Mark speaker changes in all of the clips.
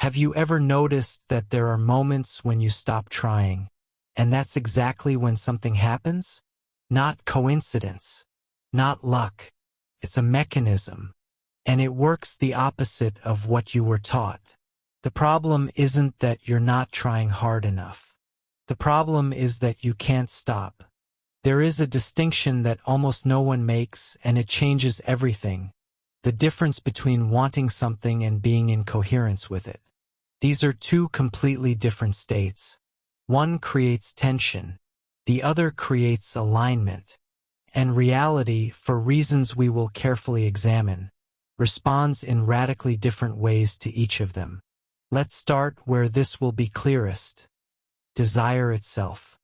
Speaker 1: Have you ever noticed that there are moments when you stop trying, and that's exactly when something happens? Not coincidence, not luck. It's a mechanism, and it works the opposite of what you were taught. The problem isn't that you're not trying hard enough. The problem is that you can't stop. There is a distinction that almost no one makes, and it changes everything. The difference between wanting something and being in coherence with it. These are two completely different states. One creates tension. The other creates alignment. And reality, for reasons we will carefully examine, responds in radically different ways to each of them. Let's start where this will be clearest. Desire itself.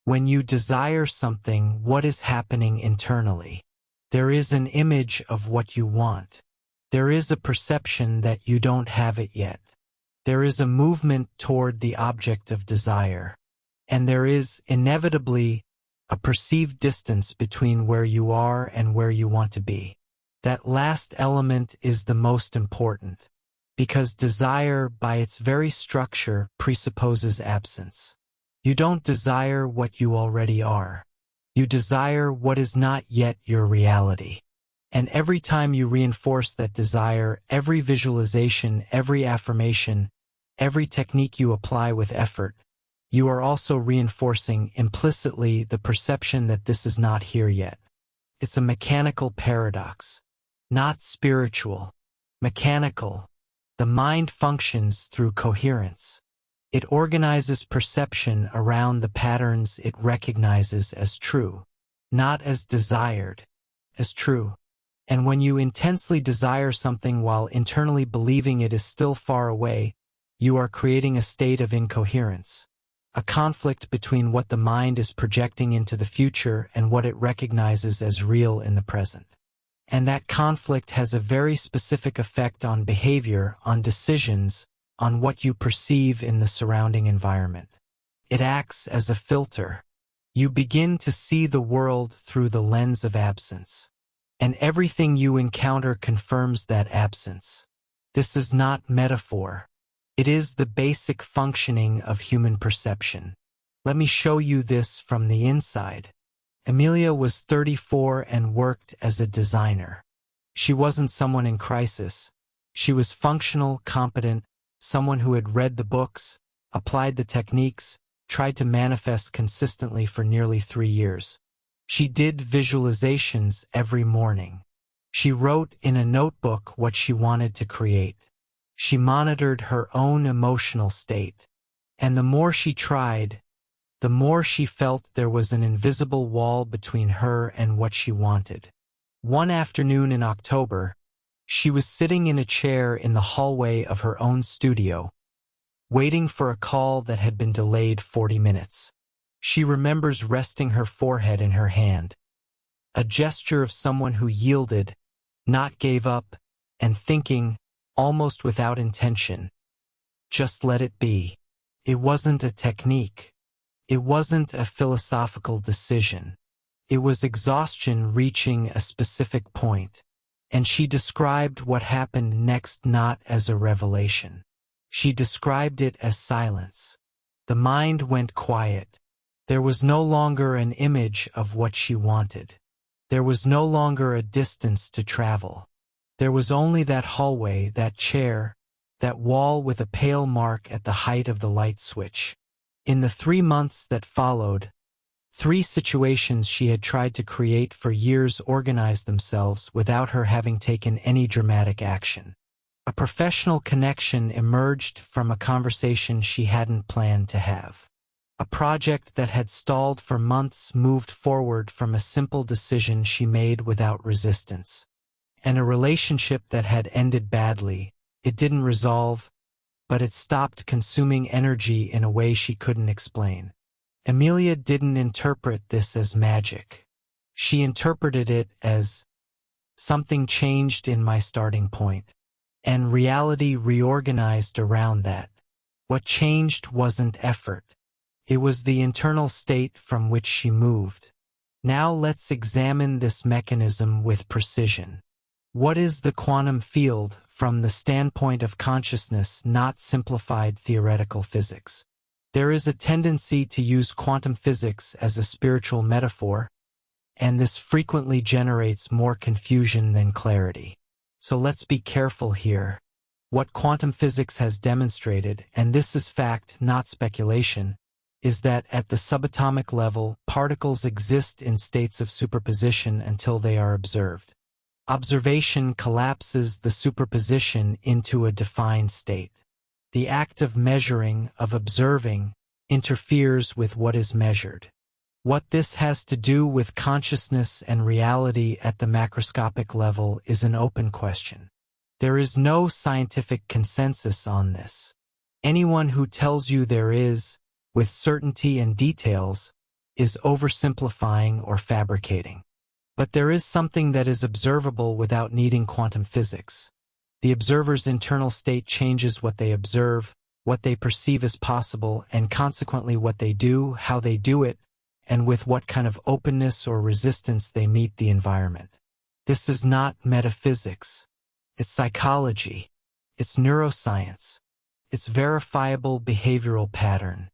Speaker 1: When you desire something, what is happening internally? There is an image of what you want. There is a perception that you don't have it yet. There is a movement toward the object of desire. And there is, inevitably, a perceived distance between where you are and where you want to be. That last element is the most important, because desire, by its very structure, presupposes absence. You don't desire what you already are. You desire what is not yet your reality. And every time you reinforce that desire, every visualization, every affirmation, every technique you apply with effort, you are also reinforcing implicitly the perception that this is not here yet. It's a mechanical paradox. Not spiritual. Mechanical. The mind functions through coherence. It organizes perception around the patterns it recognizes as true, not as desired, as true. And when you intensely desire something while internally believing it is still far away, you are creating a state of incoherence, a conflict between what the mind is projecting into the future and what it recognizes as real in the present. And that conflict has a very specific effect on behavior, on decisions, on what you perceive in the surrounding environment. It acts as a filter. You begin to see the world through the lens of absence. And everything you encounter confirms that absence. This is not metaphor. It is the basic functioning of human perception. Let me show you this from the inside. Amelia was 34 and worked as a designer. She wasn't someone in crisis. She was functional, competent, someone who had read the books, applied the techniques, tried to manifest consistently for nearly 3 years. She did visualizations every morning. She wrote in a notebook what she wanted to create. She monitored her own emotional state. And the more she tried, the more she felt there was an invisible wall between her and what she wanted. One afternoon in October, she was sitting in a chair in the hallway of her own studio, waiting for a call that had been delayed 40 minutes. She remembers resting her forehead in her hand, a gesture of someone who yielded, not gave up, and thinking, almost without intention, just let it be. It wasn't a technique. It wasn't a philosophical decision. It was exhaustion reaching a specific point. And she described what happened next not as a revelation. She described it as silence. The mind went quiet. There was no longer an image of what she wanted. There was no longer a distance to travel. There was only that hallway, that chair, that wall with a pale mark at the height of the light switch. In the 3 months that followed, 3 situations she had tried to create for years organized themselves without her having taken any dramatic action. A professional connection emerged from a conversation she hadn't planned to have. A project that had stalled for months moved forward from a simple decision she made without resistance. And a relationship that had ended badly, it didn't resolve, but it stopped consuming energy in a way she couldn't explain. Amelia didn't interpret this as magic. She interpreted it as something changed in my starting point, and reality reorganized around that. What changed wasn't effort. It was the internal state from which she moved. Now let's examine this mechanism with precision. What is the quantum field, from the standpoint of consciousness, not simplified theoretical physics. There is a tendency to use quantum physics as a spiritual metaphor, and this frequently generates more confusion than clarity. So let's be careful here. What quantum physics has demonstrated, and this is fact, not speculation, is that at the subatomic level, particles exist in states of superposition until they are observed. Observation collapses the superposition into a defined state. The act of measuring, of observing, interferes with what is measured. What this has to do with consciousness and reality at the macroscopic level is an open question. There is no scientific consensus on this. Anyone who tells you there is, with certainty and details, is oversimplifying or fabricating. But there is something that is observable without needing quantum physics. The observer's internal state changes what they observe, what they perceive as possible, and consequently what they do, how they do it, and with what kind of openness or resistance they meet the environment. This is not metaphysics. It's psychology. It's neuroscience. It's verifiable behavioral pattern.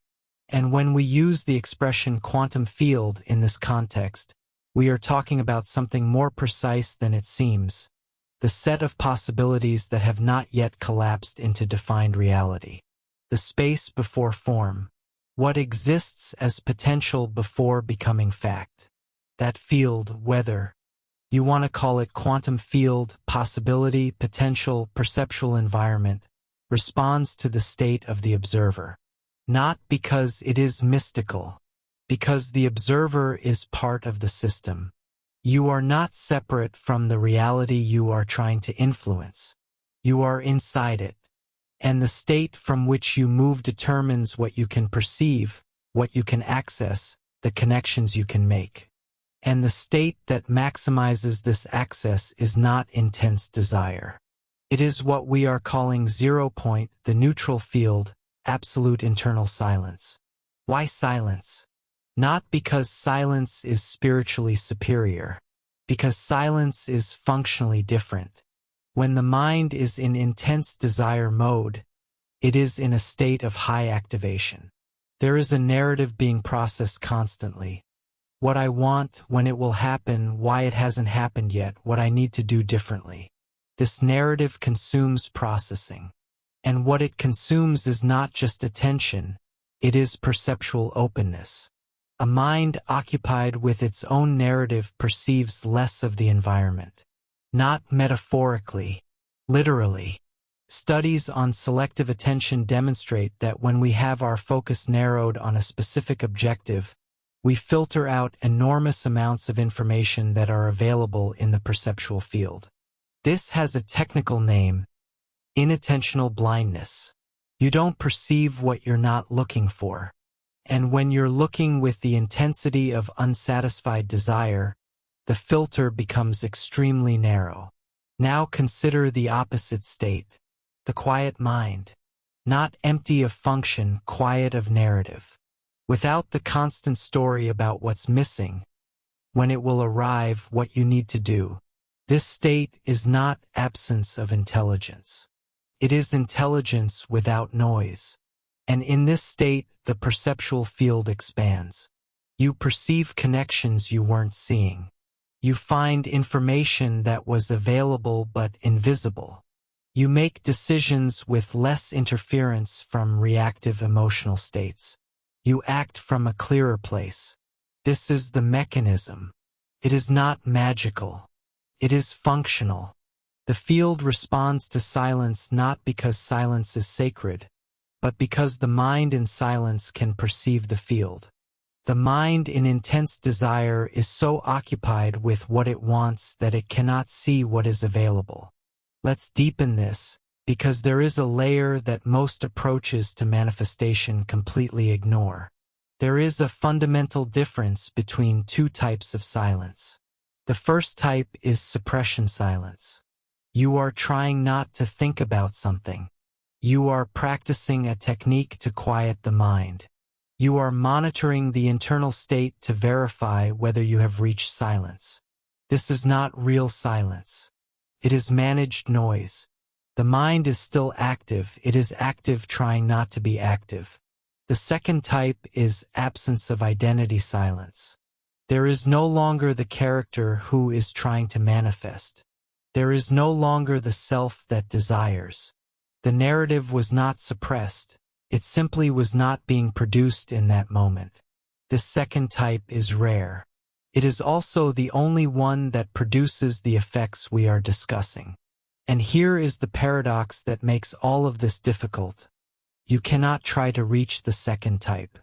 Speaker 1: And when we use the expression quantum field in this context, we are talking about something more precise than it seems, the set of possibilities that have not yet collapsed into defined reality. The space before form. What exists as potential before becoming fact. That field, whether you want to call it quantum field, possibility, potential, perceptual environment, responds to the state of the observer. Not because it is mystical, because the observer is part of the system. You are not separate from the reality you are trying to influence. You are inside it. And the state from which you move determines what you can perceive, what you can access, the connections you can make. And the state that maximizes this access is not intense desire. It is what we are calling 0 point, the neutral field, absolute internal silence. Why silence? Not because silence is spiritually superior, because silence is functionally different. When the mind is in intense desire mode, it is in a state of high activation. There is a narrative being processed constantly. What I want, when it will happen, why it hasn't happened yet, what I need to do differently. This narrative consumes processing. And what it consumes is not just attention, it is perceptual openness. A mind occupied with its own narrative perceives less of the environment. Not metaphorically, literally. Studies on selective attention demonstrate that when we have our focus narrowed on a specific objective, we filter out enormous amounts of information that are available in the perceptual field. This has a technical name: inattentional blindness. You don't perceive what you're not looking for. And when you're looking with the intensity of unsatisfied desire, the filter becomes extremely narrow. Now consider the opposite state, the quiet mind. Not empty of function, quiet of narrative. Without the constant story about what's missing, when it will arrive, what you need to do. This state is not absence of intelligence. It is intelligence without noise. And in this state, the perceptual field expands. You perceive connections you weren't seeing. You find information that was available but invisible. You make decisions with less interference from reactive emotional states. You act from a clearer place. This is the mechanism. It is not magical. It is functional. The field responds to silence not because silence is sacred, but because the mind in silence can perceive the field. The mind in intense desire is so occupied with what it wants that it cannot see what is available. Let's deepen this, because there is a layer that most approaches to manifestation completely ignore. There is a fundamental difference between two types of silence. The first type is suppression silence. You are trying not to think about something. You are practicing a technique to quiet the mind. You are monitoring the internal state to verify whether you have reached silence. This is not real silence. It is managed noise. The mind is still active. It is active trying not to be active. The second type is absence of identity silence. There is no longer the character who is trying to manifest. There is no longer the self that desires. The narrative was not suppressed. It simply was not being produced in that moment. This second type is rare. It is also the only one that produces the effects we are discussing. And here is the paradox that makes all of this difficult. You cannot try to reach the second type.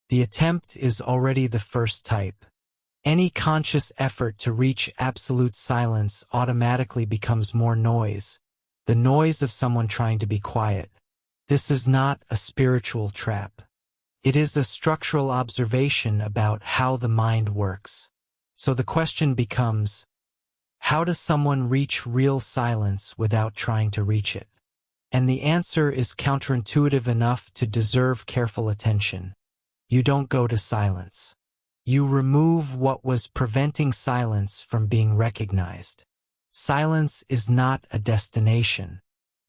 Speaker 1: The attempt is already the first type. Any conscious effort to reach absolute silence automatically becomes more noise, the noise of someone trying to be quiet. This is not a spiritual trap. It is a structural observation about how the mind works. So the question becomes, how does someone reach real silence without trying to reach it? And the answer is counterintuitive enough to deserve careful attention. You don't go to silence. You remove what was preventing silence from being recognized. Silence is not a destination.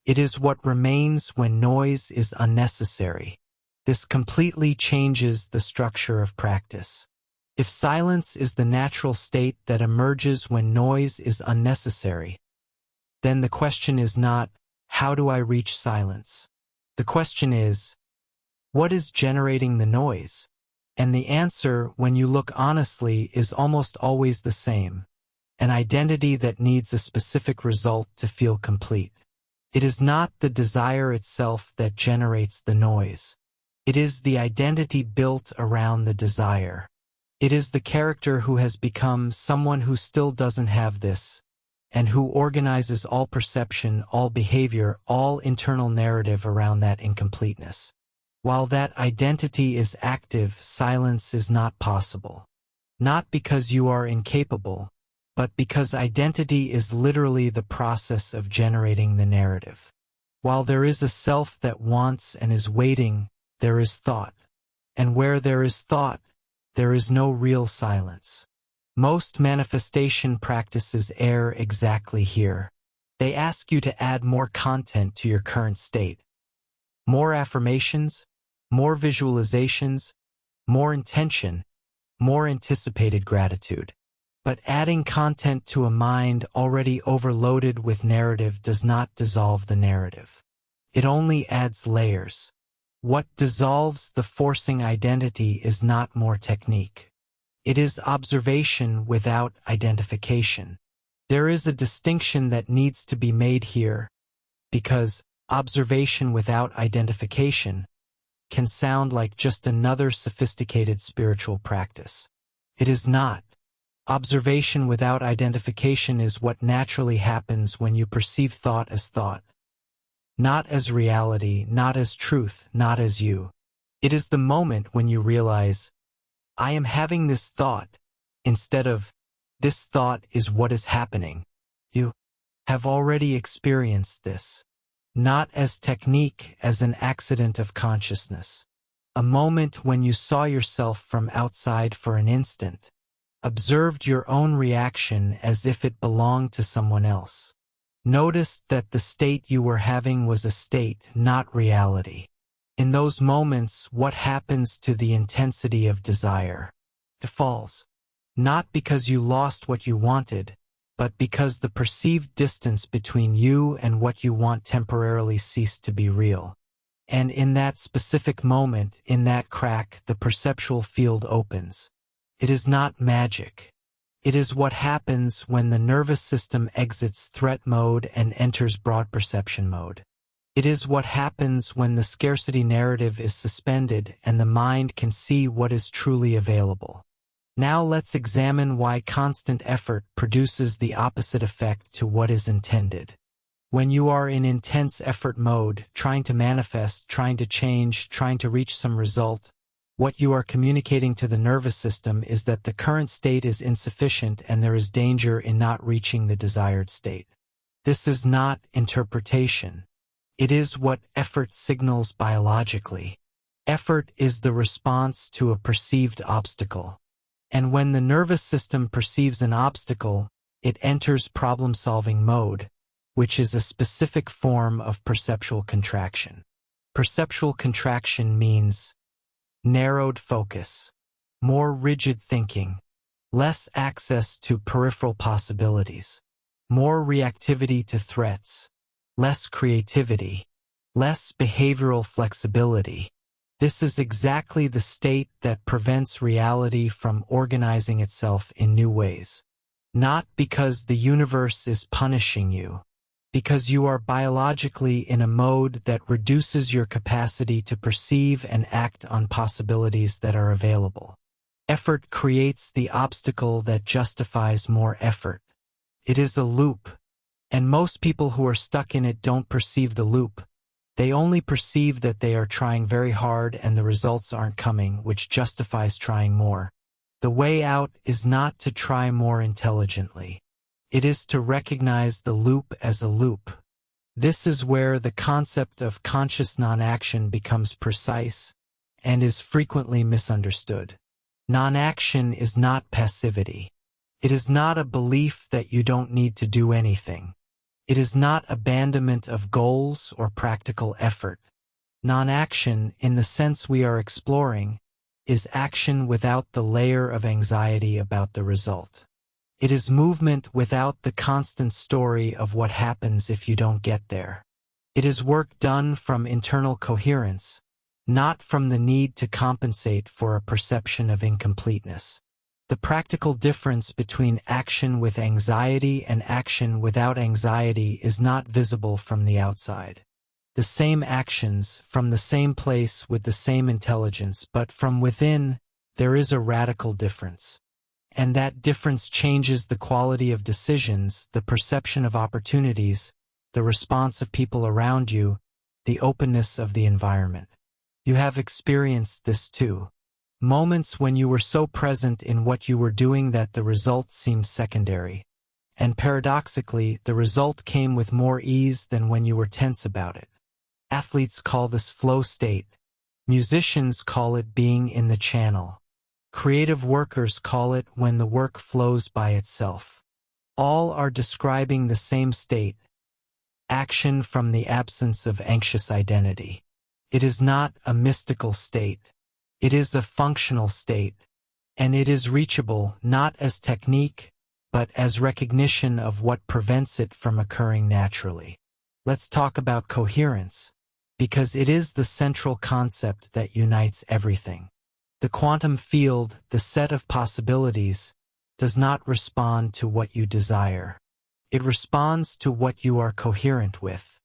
Speaker 1: It is what remains when noise is unnecessary. This completely changes the structure of practice. If silence is the natural state that emerges when noise is unnecessary, then the question is not, how do I reach silence? The question is, what is generating the noise? And the answer, when you look honestly, is almost always the same. An identity that needs a specific result to feel complete. It is not the desire itself that generates the noise. It is the identity built around the desire. It is the character who has become someone who still doesn't have this, and who organizes all perception, all behavior, all internal narrative around that incompleteness. While that identity is active, silence is not possible. Not because you are incapable, but because identity is literally the process of generating the narrative. While there is a self that wants and is waiting, there is thought. And where there is thought, there is no real silence. Most manifestation practices err exactly here. They ask you to add more content to your current state. More affirmations, more visualizations, more intention, more anticipated gratitude. But adding content to a mind already overloaded with narrative does not dissolve the narrative. It only adds layers. What dissolves the forcing identity is not more technique. It is observation without identification. There is a distinction that needs to be made here, because observation without identification can sound like just another sophisticated spiritual practice. It is not. Observation without identification is what naturally happens when you perceive thought as thought. Not as reality, not as truth, not as you. It is the moment when you realize, I am having this thought, instead of, this thought is what is happening. You have already experienced this. Not as technique, as an accident of consciousness. A moment when you saw yourself from outside for an instant. Observed your own reaction as if it belonged to someone else. Noticed that the state you were having was a state, not reality. In those moments, what happens to the intensity of desire? It falls. Not because you lost what you wanted, but because the perceived distance between you and what you want temporarily ceased to be real. And in that specific moment, in that crack, the perceptual field opens. It is not magic. It is what happens when the nervous system exits threat mode and enters broad perception mode. It is what happens when the scarcity narrative is suspended and the mind can see what is truly available. Now let's examine why constant effort produces the opposite effect to what is intended. When you are in intense effort mode, trying to manifest, trying to change, trying to reach some result, what you are communicating to the nervous system is that the current state is insufficient and there is danger in not reaching the desired state. This is not interpretation. It is what effort signals biologically. Effort is the response to a perceived obstacle. And when the nervous system perceives an obstacle, it enters problem-solving mode, which is a specific form of perceptual contraction. Perceptual contraction means narrowed focus, more rigid thinking, less access to peripheral possibilities, more reactivity to threats, less creativity, less behavioral flexibility. This is exactly the state that prevents reality from organizing itself in new ways. Not because the universe is punishing you, because you are biologically in a mode that reduces your capacity to perceive and act on possibilities that are available. Effort creates the obstacle that justifies more effort. It is a loop, and most people who are stuck in it don't perceive the loop. They only perceive that they are trying very hard and the results aren't coming, which justifies trying more. The way out is not to try more intelligently. It is to recognize the loop as a loop. This is where the concept of conscious non-action becomes precise and is frequently misunderstood. Non-action is not passivity. It is not a belief that you don't need to do anything. It is not abandonment of goals or practical effort. Non-action, in the sense we are exploring, is action without the layer of anxiety about the result. It is movement without the constant story of what happens if you don't get there. It is work done from internal coherence, not from the need to compensate for a perception of incompleteness. The practical difference between action with anxiety and action without anxiety is not visible from the outside. The same actions, from the same place with the same intelligence, but from within, there is a radical difference. And that difference changes the quality of decisions, the perception of opportunities, the response of people around you, the openness of the environment. You have experienced this too. Moments when you were so present in what you were doing that the result seemed secondary. And paradoxically, the result came with more ease than when you were tense about it. Athletes call this flow state. Musicians call it being in the channel. Creative workers call it when the work flows by itself. All are describing the same state, action from the absence of anxious identity. It is not a mystical state. It is a functional state, and it is reachable not as technique, but as recognition of what prevents it from occurring naturally. Let's talk about coherence, because it is the central concept that unites everything. The quantum field, the set of possibilities, does not respond to what you desire. It responds to what you are coherent with.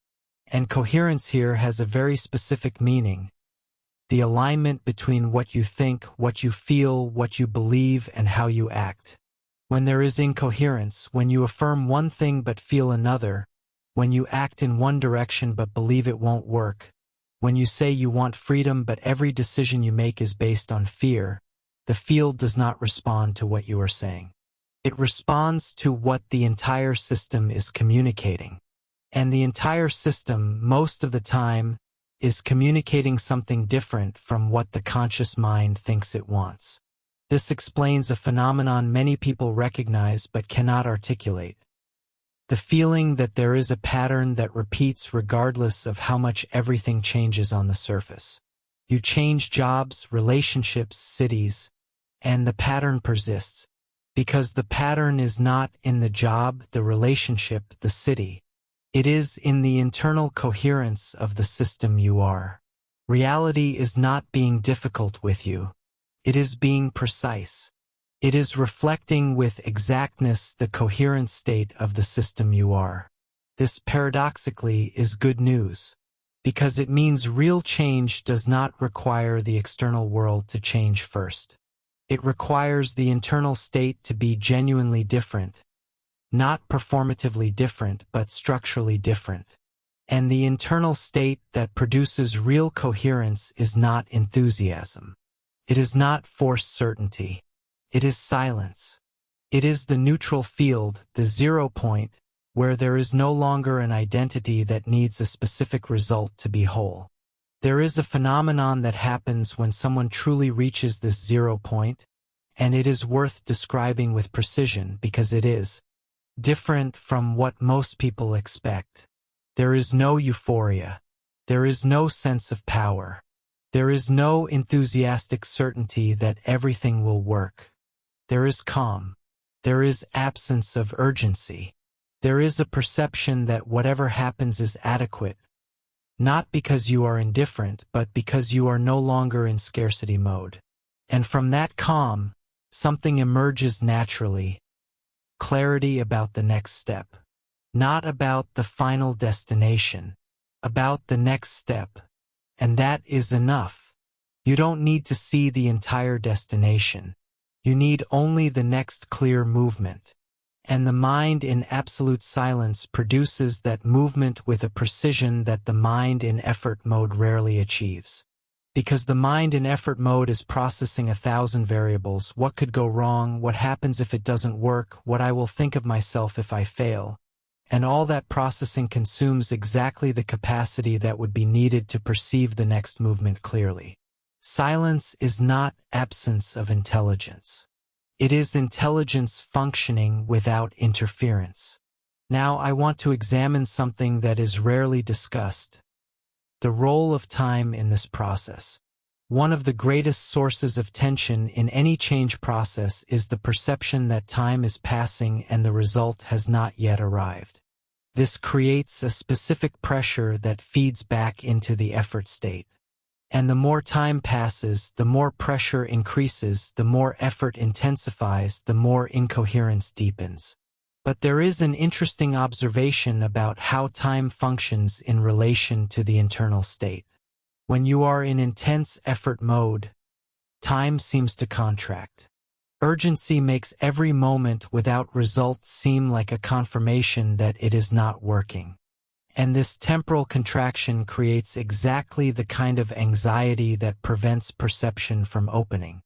Speaker 1: And coherence here has a very specific meaning. The alignment between what you think, what you feel, what you believe, and how you act. When there is incoherence, when you affirm one thing but feel another, when you act in one direction but believe it won't work, when you say you want freedom but every decision you make is based on fear, the field does not respond to what you are saying. It responds to what the entire system is communicating. And the entire system, most of the time, is communicating something different from what the conscious mind thinks it wants. This explains a phenomenon many people recognize but cannot articulate. The feeling that there is a pattern that repeats regardless of how much everything changes on the surface. You change jobs, relationships, cities, and the pattern persists, because the pattern is not in the job, the relationship, the city. It is in the internal coherence of the system you are. Reality is not being difficult with you. It is being precise. It is reflecting with exactness the coherent state of the system you are. This paradoxically is good news, because it means real change does not require the external world to change first. It requires the internal state to be genuinely different, not performatively different but structurally different. And the internal state that produces real coherence is not enthusiasm. It is not forced certainty. It is silence. It is the neutral field, the 0 point, where there is no longer an identity that needs a specific result to be whole. There is a phenomenon that happens when someone truly reaches this 0 point, and it is worth describing with precision because it is. different from what most people expect. There is no euphoria. There is no sense of power. There is no enthusiastic certainty that everything will work. There is calm. There is absence of urgency. There is a perception that whatever happens is adequate, not because you are indifferent, but because you are no longer in scarcity mode. And from that calm, something emerges naturally, clarity about the next step. Not about the final destination, about the next step. And that is enough. You don't need to see the entire destination. You need only the next clear movement. And the mind in absolute silence produces that movement with a precision that the mind in effort mode rarely achieves. Because the mind in effort mode is processing 1,000 variables: what could go wrong, what happens if it doesn't work, what I will think of myself if I fail. And all that processing consumes exactly the capacity that would be needed to perceive the next movement clearly. Silence is not absence of intelligence. It is intelligence functioning without interference. Now I want to examine something that is rarely discussed: the role of time in this process. One of the greatest sources of tension in any change process is the perception that time is passing and the result has not yet arrived. This creates a specific pressure that feeds back into the effort state. And the more time passes, the more pressure increases, the more effort intensifies, the more incoherence deepens. But there is an interesting observation about how time functions in relation to the internal state. When you are in intense effort mode, time seems to contract. Urgency makes every moment without result seem like a confirmation that it is not working. And this temporal contraction creates exactly the kind of anxiety that prevents perception from opening.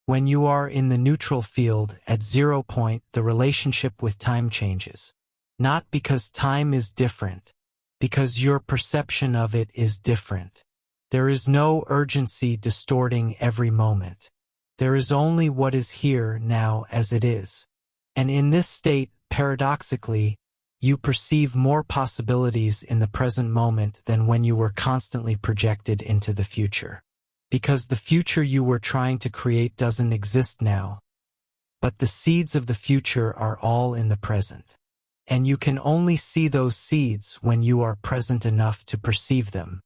Speaker 1: When you are in the neutral field at 0 point, the relationship with time changes. Not because time is different, because your perception of it is different. There is no urgency distorting every moment. There is only what is here now as it is. And in this state, paradoxically, you perceive more possibilities in the present moment than when you were constantly projected into the future. Because the future you were trying to create doesn't exist now, but the seeds of the future are all in the present. And you can only see those seeds when you are present enough to perceive them.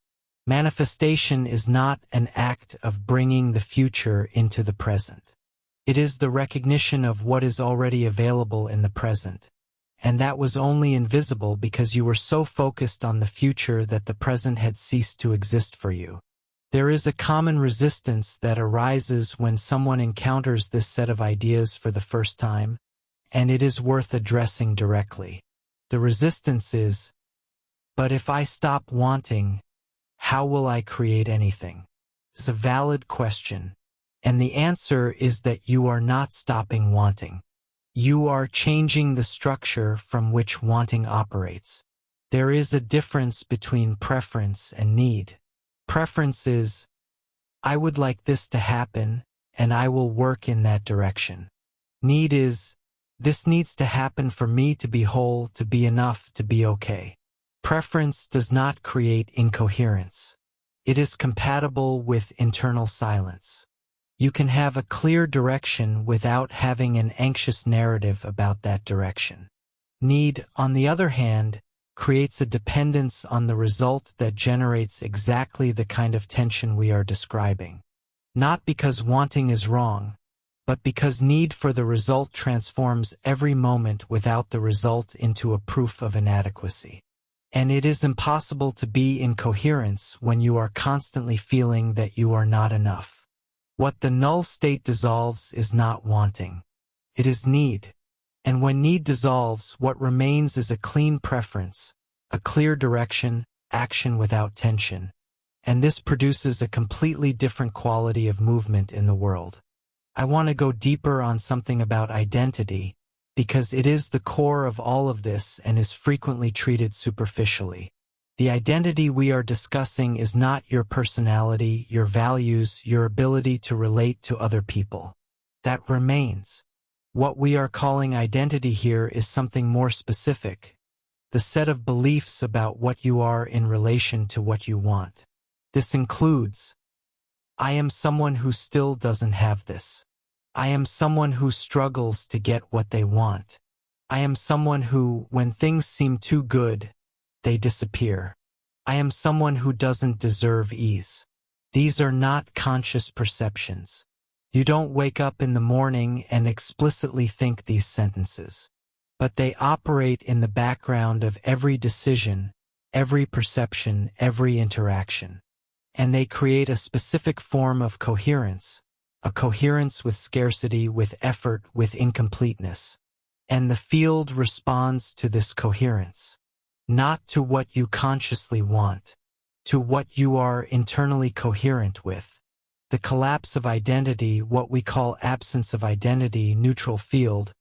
Speaker 1: Manifestation is not an act of bringing the future into the present. It is the recognition of what is already available in the present. And that was only invisible because you were so focused on the future that the present had ceased to exist for you. There is a common resistance that arises when someone encounters this set of ideas for the first time, and it is worth addressing directly. The resistance is, but if I stop wanting, how will I create anything? It's a valid question, and the answer is that you are not stopping wanting. You are changing the structure from which wanting operates. There is a difference between preference and need. Preference is, I would like this to happen, and I will work in that direction. Need is, this needs to happen for me to be whole, to be enough, to be okay. Preference does not create incoherence. It is compatible with internal silence. You can have a clear direction without having an anxious narrative about that direction. Need, on the other hand, creates a dependence on the result that generates exactly the kind of tension we are describing. Not because wanting is wrong, but because need for the result transforms every moment without the result into a proof of inadequacy. And it is impossible to be in coherence when you are constantly feeling that you are not enough. What the null state dissolves is not wanting. It is need. And when need dissolves, what remains is a clean preference, a clear direction, action without tension. And this produces a completely different quality of movement in the world. I want to go deeper on something about identity, because it is the core of all of this and is frequently treated superficially. The identity we are discussing is not your personality, your values, your ability to relate to other people. That remains. What we are calling identity here is something more specific, the set of beliefs about what you are in relation to what you want. This includes, I am someone who still doesn't have this. I am someone who struggles to get what they want. I am someone who, when things seem too good, they disappear. I am someone who doesn't deserve ease. These are not conscious perceptions. You don't wake up in the morning and explicitly think these sentences, but they operate in the background of every decision, every perception, every interaction. And they create a specific form of coherence, a coherence with scarcity, with effort, with incompleteness. And the field responds to this coherence, not to what you consciously want, to what you are internally coherent with. The collapse of identity, what we call absence of identity, neutral field,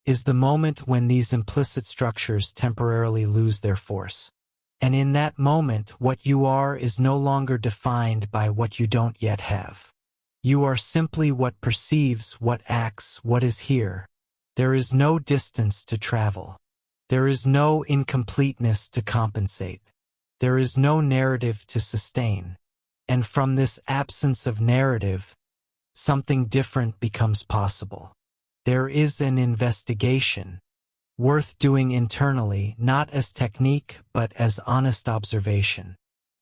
Speaker 1: is the moment when these implicit structures temporarily lose their force. And in that moment, what you are is no longer defined by what you don't yet have. You are simply what perceives, what acts, what is here. There is no distance to travel. There is no incompleteness to compensate. There is no narrative to sustain. And from this absence of narrative, something different becomes possible. There is an investigation, worth doing internally, not as technique, but as honest observation.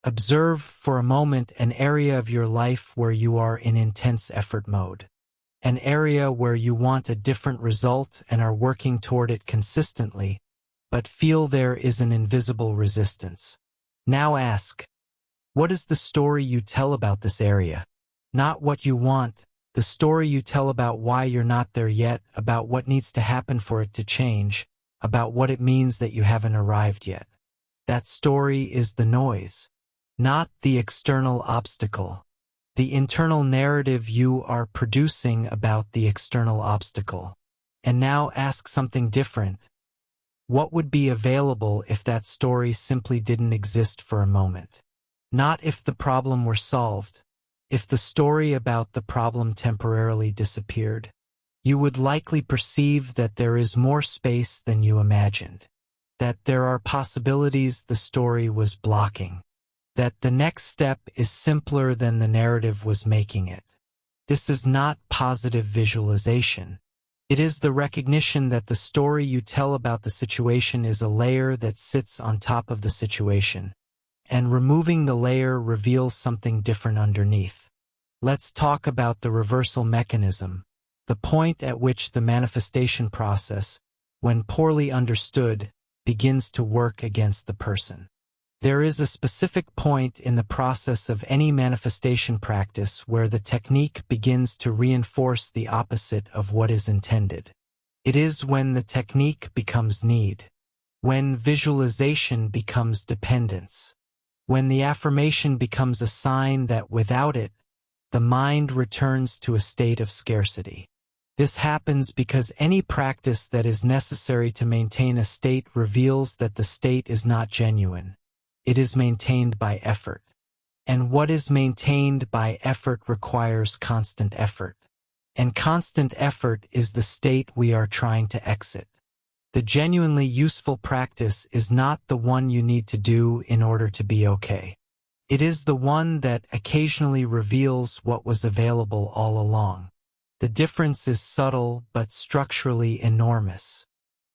Speaker 1: Observe for a moment an area of your life where you are in intense effort mode. An area where you want a different result and are working toward it consistently, but feel there is an invisible resistance. Now ask, what is the story you tell about this area? Not what you want, the story you tell about why you're not there yet, about what needs to happen for it to change, about what it means that you haven't arrived yet. That story is the noise, not the external obstacle. The internal narrative you are producing about the external obstacle. And now ask something different. What would be available if that story simply didn't exist for a moment? Not if the problem were solved, if the story about the problem temporarily disappeared. You would likely perceive that there is more space than you imagined, that there are possibilities the story was blocking, that the next step is simpler than the narrative was making it. This is not positive visualization. It is the recognition that the story you tell about the situation is a layer that sits on top of the situation, and removing the layer reveals something different underneath. Let's talk about the reversal mechanism, the point at which the manifestation process, when poorly understood, begins to work against the person. There is a specific point in the process of any manifestation practice where the technique begins to reinforce the opposite of what is intended. It is when the technique becomes need, when visualization becomes dependence, when the affirmation becomes a sign that without it, the mind returns to a state of scarcity. This happens because any practice that is necessary to maintain a state reveals that the state is not genuine. It is maintained by effort. And what is maintained by effort requires constant effort. And constant effort is the state we are trying to exit. The genuinely useful practice is not the one you need to do in order to be okay. It is the one that occasionally reveals what was available all along. The difference is subtle but structurally enormous.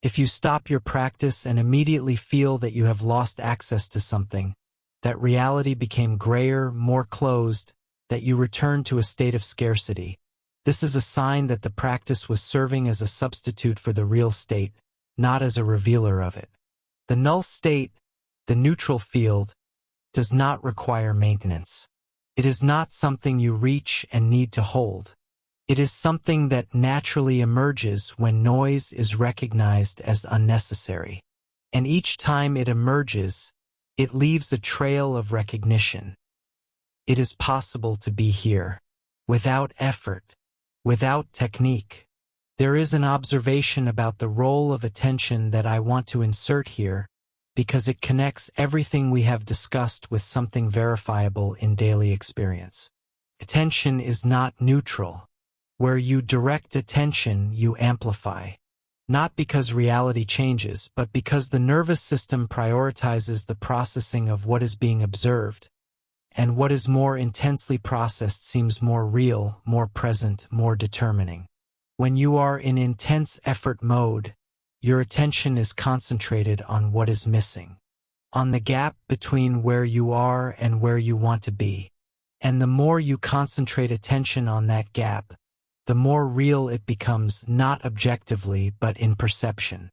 Speaker 1: If you stop your practice and immediately feel that you have lost access to something, that reality became grayer, more closed, that you return to a state of scarcity, this is a sign that the practice was serving as a substitute for the real state, not as a revealer of it. The null state, the neutral field, does not require maintenance. It is not something you reach and need to hold. It is something that naturally emerges when noise is recognized as unnecessary. And each time it emerges, it leaves a trail of recognition. It is possible to be here, without effort, without technique. There is an observation about the role of attention that I want to insert here, because it connects everything we have discussed with something verifiable in daily experience. Attention is not neutral. Where you direct attention, you amplify. Not because reality changes, but because the nervous system prioritizes the processing of what is being observed, and what is more intensely processed seems more real, more present, more determining. When you are in intense effort mode, your attention is concentrated on what is missing, on the gap between where you are and where you want to be. And the more you concentrate attention on that gap, the more real it becomes, not objectively but in perception.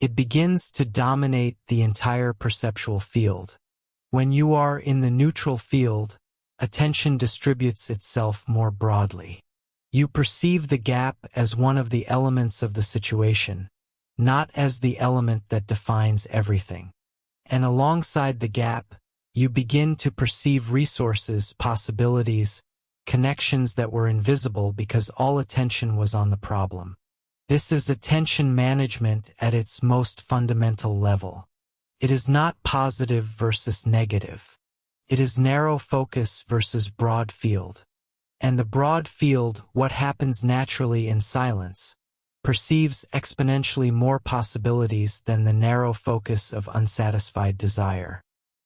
Speaker 1: It begins to dominate the entire perceptual field. When you are in the neutral field, attention distributes itself more broadly. You perceive the gap as one of the elements of the situation, not as the element that defines everything. And alongside the gap, you begin to perceive resources, possibilities, connections that were invisible because all attention was on the problem. This is attention management at its most fundamental level. It is not positive versus negative. It is narrow focus versus broad field. And the broad field, what happens naturally in silence, perceives exponentially more possibilities than the narrow focus of unsatisfied desire.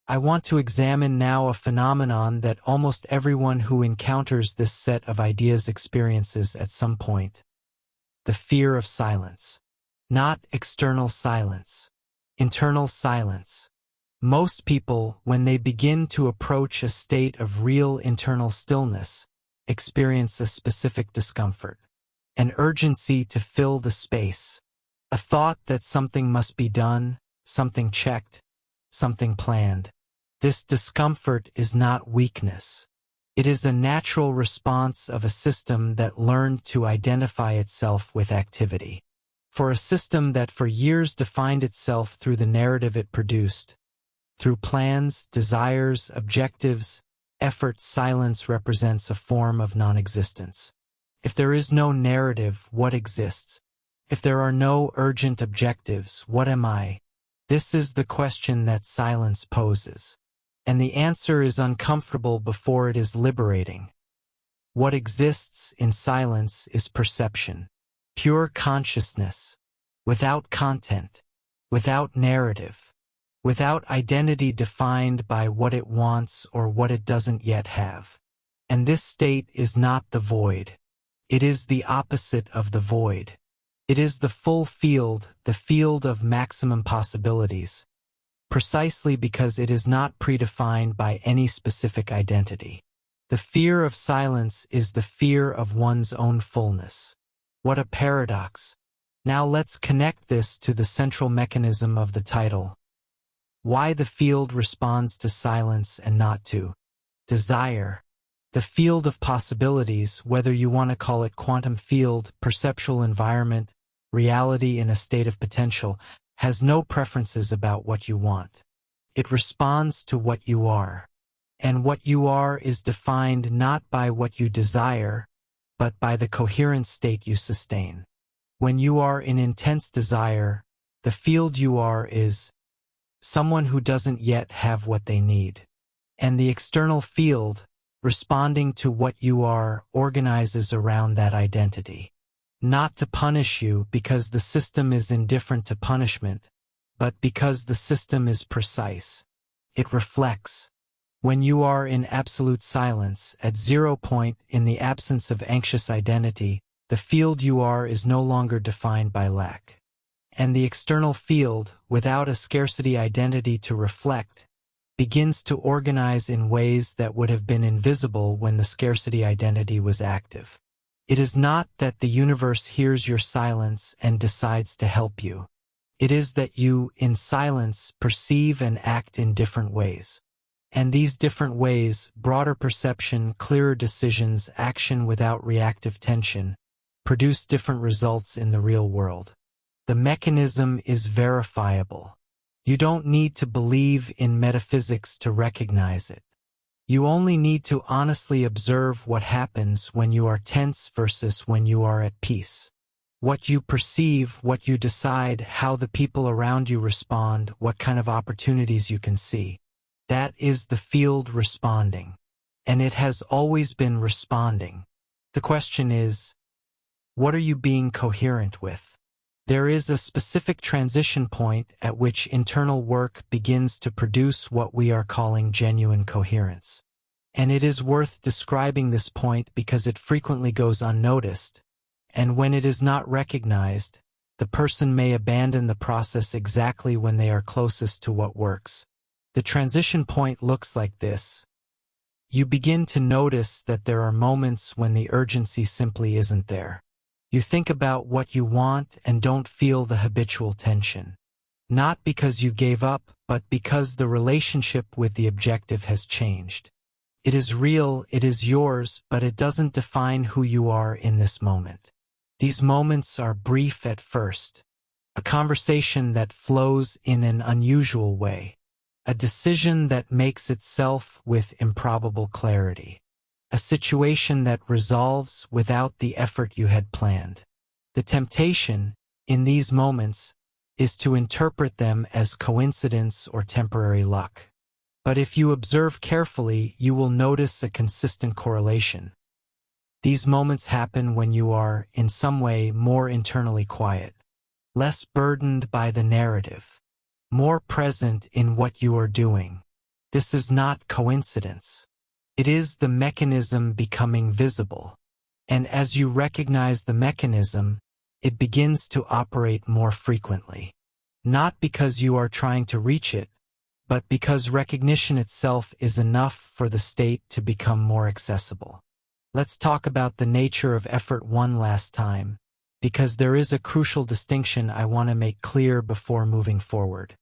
Speaker 1: I want to examine now a phenomenon that almost everyone who encounters this set of ideas experiences at some point. The fear of silence. Not external silence. Internal silence. Most people, when they begin to approach a state of real internal stillness, experience a specific discomfort. An urgency to fill the space. A thought that something must be done, something checked, something planned. This discomfort is not weakness. It is a natural response of a system that learned to identify itself with activity. For a system that for years defined itself through the narrative it produced, through plans, desires, objectives, effort, silence represents a form of non-existence. If there is no narrative, what exists? If there are no urgent objectives, what am I? This is the question that silence poses. And the answer is uncomfortable before it is liberating. What exists in silence is perception, pure consciousness, without content, without narrative, without identity defined by what it wants or what it doesn't yet have. And this state is not the void. It is the opposite of the void. It is the full field, the field of maximum possibilities, precisely because it is not predefined by any specific identity. The fear of silence is the fear of one's own fullness. What a paradox. Now let's connect this to the central mechanism of the title. Why the field responds to silence and not to desire. The field of possibilities, whether you want to call it quantum field, perceptual environment, reality in a state of potential, has no preferences about what you want. It responds to what you are. And what you are is defined not by what you desire, but by the coherent state you sustain. When you are in intense desire, the field you are is someone who doesn't yet have what they need. And the external field, responding to what you are, organizes around that identity. Not to punish you because the system is indifferent to punishment, but because the system is precise. It reflects. When you are in absolute silence, at 0 point, in the absence of anxious identity, the field you are is no longer defined by lack. And the external field, without a scarcity identity to reflect, begins to organize in ways that would have been invisible when the scarcity identity was active. It is not that the universe hears your silence and decides to help you. It is that you, in silence, perceive and act in different ways. And these different ways, broader perception, clearer decisions, action without reactive tension, produce different results in the real world. The mechanism is verifiable. You don't need to believe in metaphysics to recognize it. You only need to honestly observe what happens when you are tense versus when you are at peace. What you perceive, what you decide, how the people around you respond, what kind of opportunities you can see. That is the field responding. And it has always been responding. The question is, What are you being coherent with? There is a specific transition point at which internal work begins to produce what we are calling genuine coherence. And it is worth describing this point because it frequently goes unnoticed, and when it is not recognized, the person may abandon the process exactly when they are closest to what works. The transition point looks like this. You begin to notice that there are moments when the urgency simply isn't there. You think about what you want and don't feel the habitual tension. Not because you gave up, but because the relationship with the objective has changed. It is real, it is yours, but it doesn't define who you are in this moment. These moments are brief at first. A conversation that flows in an unusual way. A decision that makes itself with improbable clarity. A situation that resolves without the effort you had planned. The temptation, in these moments, is to interpret them as coincidence or temporary luck. But if you observe carefully, you will notice a consistent correlation. These moments happen when you are, in some way, more internally quiet, less burdened by the narrative, more present in what you are doing. This is not coincidence. It is the mechanism becoming visible. And as you recognize the mechanism, it begins to operate more frequently. Not because you are trying to reach it, but because recognition itself is enough for the state to become more accessible. Let's talk about the nature of effort one last time, because there is a crucial distinction I want to make clear before moving forward.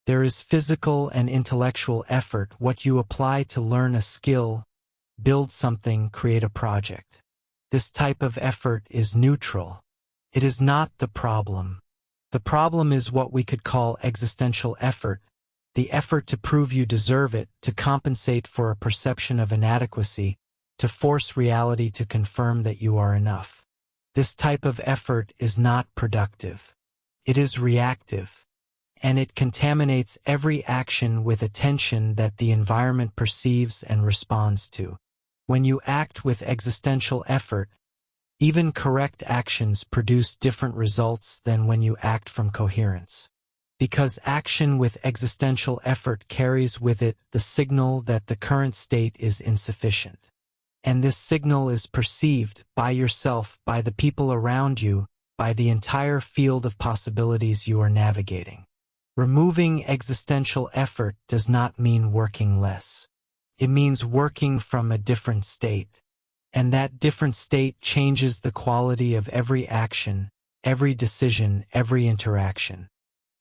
Speaker 1: There is physical and intellectual effort, what you apply to learn a skill, build something, create a project. This type of effort is neutral. It is not the problem. The problem is what we could call existential effort, the effort to prove you deserve it, to compensate for a perception of inadequacy, to force reality to confirm that you are enough. This type of effort is not productive. It is reactive, and it contaminates every action with attention that the environment perceives and responds to. When you act with existential effort, even correct actions produce different results than when you act from coherence. Because action with existential effort carries with it the signal that the current state is insufficient. And this signal is perceived by yourself, by the people around you, by the entire field of possibilities you are navigating. Removing existential effort does not mean working less. It means working from a different state. And that different state changes the quality of every action, every decision, every interaction.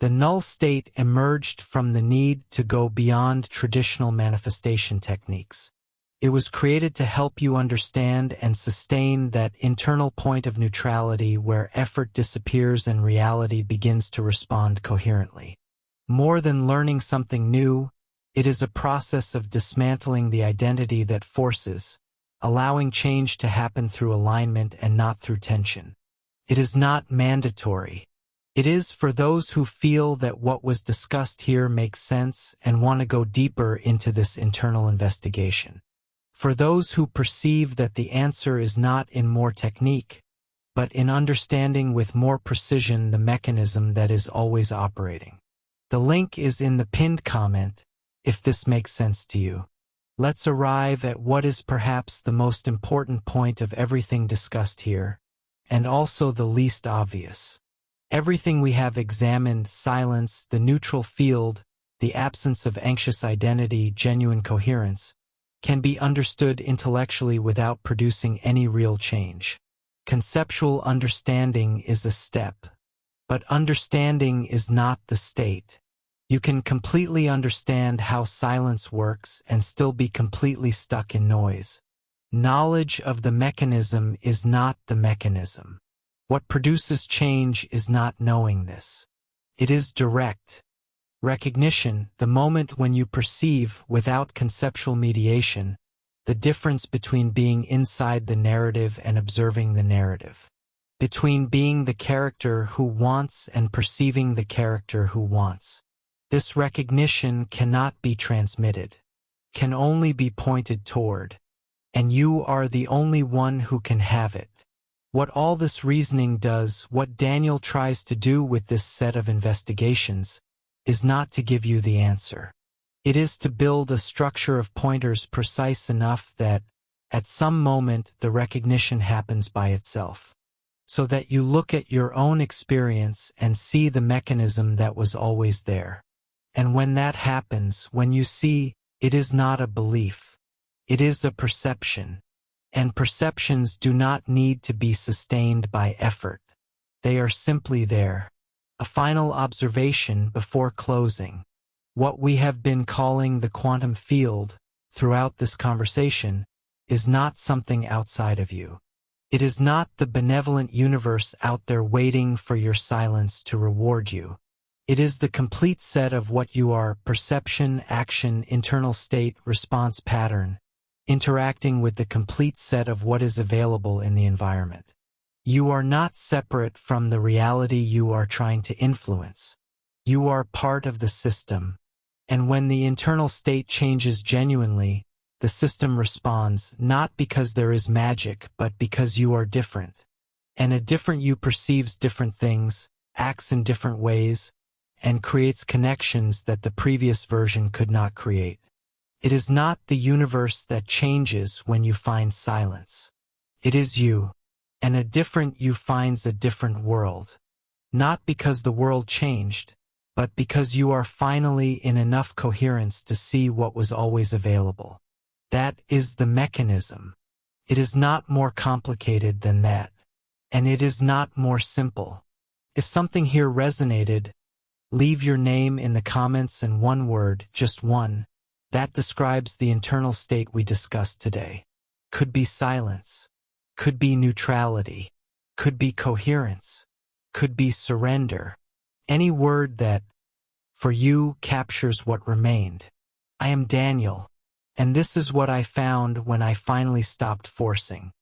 Speaker 1: The null state emerged from the need to go beyond traditional manifestation techniques. It was created to help you understand and sustain that internal point of neutrality where effort disappears and reality begins to respond coherently. More than learning something new, it is a process of dismantling the identity that forces, allowing change to happen through alignment and not through tension. It is not mandatory. It is for those who feel that what was discussed here makes sense and want to go deeper into this internal investigation. For those who perceive that the answer is not in more technique, but in understanding with more precision the mechanism that is always operating. The link is in the pinned comment, if this makes sense to you. Let's arrive at what is perhaps the most important point of everything discussed here, and also the least obvious. Everything we have examined, silence, the neutral field, the absence of anxious identity, genuine coherence, can be understood intellectually without producing any real change. Conceptual understanding is a step, but understanding is not the state. You can completely understand how silence works and still be completely stuck in noise. Knowledge of the mechanism is not the mechanism. What produces change is not knowing this. It is direct. Recognition, the moment when you perceive, without conceptual mediation, the difference between being inside the narrative and observing the narrative. Between being the character who wants and perceiving the character who wants. This recognition cannot be transmitted, can only be pointed toward, and you are the only one who can have it. What all this reasoning does, what Daniel tries to do with this set of investigations, is not to give you the answer. It is to build a structure of pointers precise enough that, at some moment, the recognition happens by itself, so that you look at your own experience and see the mechanism that was always there. And when that happens, when you see, it is not a belief. It is a perception. And perceptions do not need to be sustained by effort. They are simply there. A final observation before closing. What we have been calling the quantum field throughout this conversation is not something outside of you. It is not the benevolent universe out there waiting for your silence to reward you. It is the complete set of what you are: perception, action, internal state, response pattern, interacting with the complete set of what is available in the environment. You are not separate from the reality you are trying to influence. You are part of the system. And when the internal state changes genuinely, the system responds, not because there is magic, but because you are different. And a different you perceives different things, acts in different ways, and creates connections that the previous version could not create. It is not the universe that changes when you find silence. It is you. And a different you finds a different world. Not because the world changed, but because you are finally in enough coherence to see what was always available. That is the mechanism. It is not more complicated than that. And it is not more simple. If something here resonated, leave your name in the comments and one word, just one, that describes the internal state we discussed today. Could be silence. Could be neutrality. Could be coherence. Could be surrender. Any word that, for you, captures what remained. I am Daniel, and this is what I found when I finally stopped forcing.